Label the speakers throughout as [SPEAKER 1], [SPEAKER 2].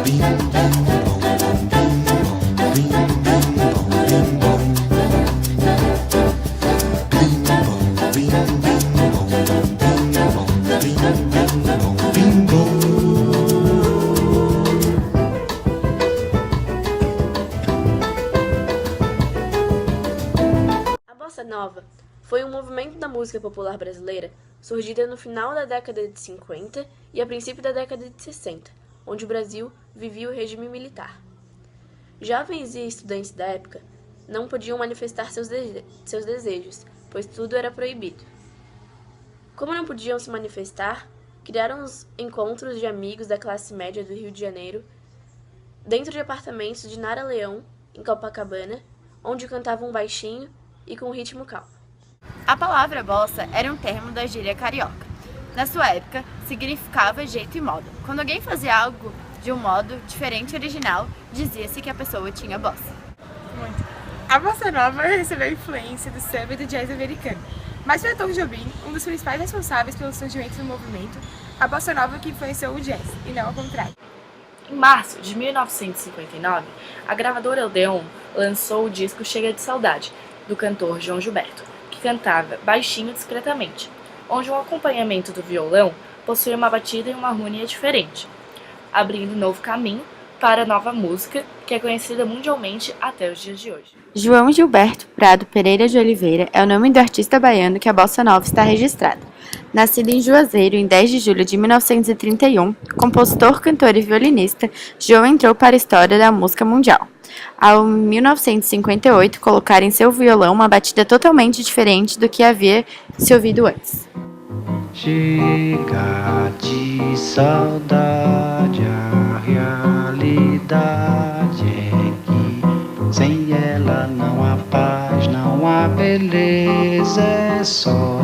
[SPEAKER 1] A bossa nova foi um movimento da música popular brasileira surgida no final da década de 50 e a princípio da década de 60, onde o Brasil vivia o regime militar. Jovens e estudantes da época não podiam manifestar seus desejos, pois tudo era proibido. Como não podiam se manifestar, criaram os encontros de amigos da classe média do Rio de Janeiro dentro de apartamentos de Nara Leão, em Copacabana, onde cantavam baixinho e com ritmo calmo.
[SPEAKER 2] A palavra bossa era um termo da gíria carioca. Na sua época, significava jeito e modo. Quando alguém fazia algo de um modo diferente e original, dizia-se que a pessoa tinha bossa.
[SPEAKER 3] Muito. A bossa nova recebeu influência do samba e do jazz americano, mas foi Tom Jobim, um dos principais responsáveis pelo surgimento do movimento, a bossa nova que influenciou o jazz, e não ao contrário.
[SPEAKER 4] Em março de 1959, a gravadora Odeon lançou o disco Chega de Saudade, do cantor João Gilberto, que cantava baixinho discretamente, onde o acompanhamento do violão possui uma batida e uma harmonia diferente, abrindo um novo caminho para a nova música, que é conhecida mundialmente até os dias de hoje.
[SPEAKER 5] João Gilberto Prado Pereira de Oliveira é o nome do artista baiano que a bossa nova está registrada. Nascido em Juazeiro em 10 de julho de 1931, compositor, cantor e violinista, João entrou para a história da música mundial, ao 1958 colocar em seu violão uma batida totalmente diferente do que havia se ouvido antes.
[SPEAKER 6] Chega de saudade, a realidade é que sem ela não há paz, não há beleza, é só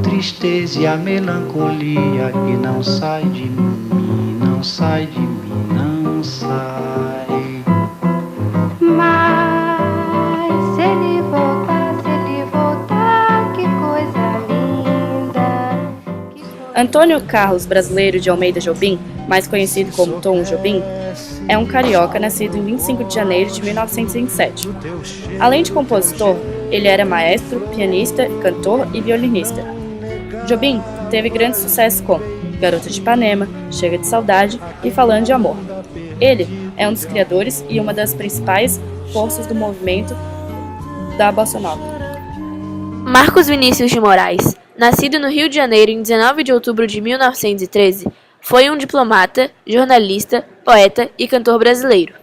[SPEAKER 6] tristeza e a melancolia que não sai de mim, não sai de mim, não sai.
[SPEAKER 7] Mas se ele voltar, que coisa linda.
[SPEAKER 4] Antônio Carlos Brasileiro de Almeida Jobim, mais conhecido como Tom Jobim, é um carioca nascido em 25 de janeiro de 1907. Além de compositor, ele era maestro, pianista, cantor e violinista. Jobim teve grande sucesso com Garota de Ipanema, Chega de Saudade e Falando de Amor. Ele é um dos criadores e uma das principais forças do movimento da bossa nova.
[SPEAKER 1] Marcos Vinícius de Moraes, nascido no Rio de Janeiro em 19 de outubro de 1913, foi um diplomata, jornalista, poeta e cantor brasileiro.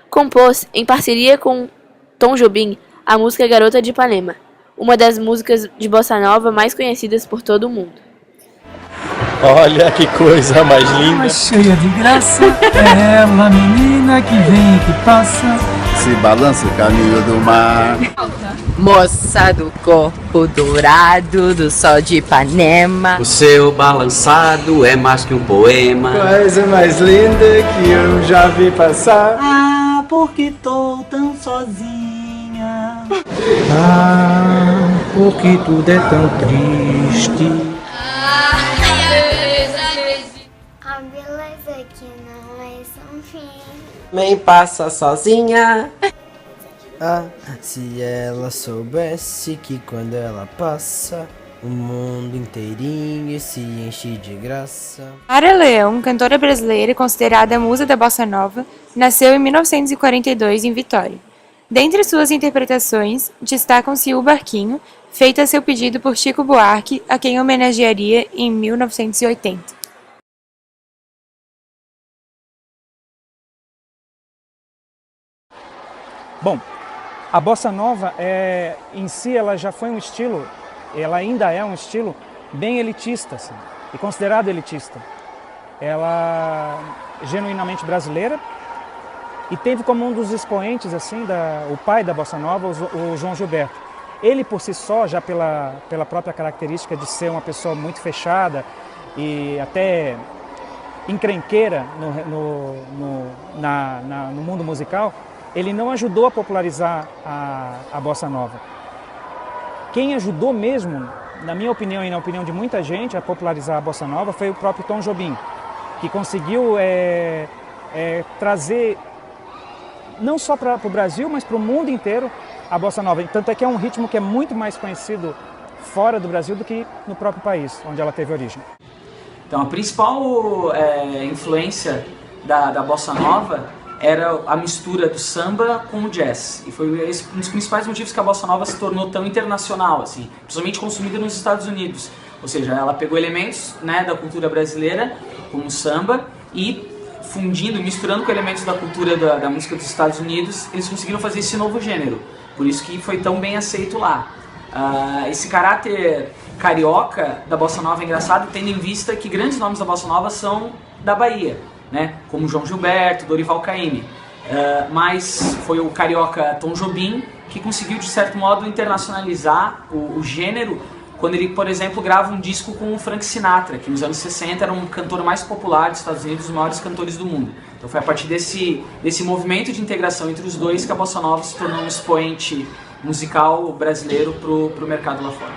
[SPEAKER 1] Compôs, em parceria com Tom Jobim, a música Garota de Ipanema, uma das músicas de bossa nova mais conhecidas por todo o mundo.
[SPEAKER 8] Olha que coisa mais linda!
[SPEAKER 9] Cheia de graça, é ela, menina que vem e que passa.
[SPEAKER 10] Se balança o caminho do mar.
[SPEAKER 11] Moça do corpo dourado, do sol de Ipanema.
[SPEAKER 12] O seu balançado é mais que um poema.
[SPEAKER 13] Coisa mais linda que eu já vi passar.
[SPEAKER 14] Ah, porque tô tão sozinha.
[SPEAKER 6] Ah, porque tudo é tão triste.
[SPEAKER 7] A beleza que não é sem fim.
[SPEAKER 11] Nem passa sozinha.
[SPEAKER 15] Ah, se ela soubesse que quando ela passa, o mundo inteirinho se enche de graça.
[SPEAKER 3] Nara Leão, cantora brasileira e considerada a musa da bossa nova, nasceu em 1942 em Vitória. Dentre suas interpretações, destacam-se O Barquinho, feita a seu pedido por Chico Buarque, a quem homenagearia em 1980.
[SPEAKER 9] Bom, a bossa nova, em si, ela já foi um estilo, ela ainda é um estilo bem elitista, assim, e considerado elitista. Ela é genuinamente brasileira e teve como um dos expoentes, assim, o pai da bossa nova, o João Gilberto. Ele, por si só, já pela própria característica de ser uma pessoa muito fechada e até encrenqueira no mundo musical, ele não ajudou a popularizar a bossa nova. Quem ajudou mesmo, na minha opinião e na opinião de muita gente, a popularizar a bossa nova foi o próprio Tom Jobim, que conseguiu trazer não só para o Brasil, mas para o mundo inteiro a bossa nova. Tanto é que é um ritmo que é muito mais conhecido fora do Brasil do que no próprio país, onde ela teve origem.
[SPEAKER 16] Então a principal influência da bossa nova era a mistura do samba com o jazz. E foi esse um dos principais motivos que a bossa nova se tornou tão internacional, assim, principalmente consumida nos Estados Unidos. Ou seja, ela pegou elementos, né, da cultura brasileira, como o samba, e fundindo, misturando com elementos da cultura da música dos Estados Unidos, eles conseguiram fazer esse novo gênero. Por isso que foi tão bem aceito lá. Esse caráter carioca da bossa nova é engraçado, tendo em vista que grandes nomes da bossa nova são da Bahia, né? Como João Gilberto, Dorival Caymmi. Mas foi o carioca Tom Jobim que conseguiu, de certo modo, internacionalizar o gênero quando ele, por exemplo, grava um disco com o Frank Sinatra, que nos anos 60 era um cantor mais popular dos Estados Unidos, um dos maiores cantores do mundo. Então foi a partir desse movimento de integração entre os dois que a bossa nova se tornou um expoente musical brasileiro para o mercado lá fora.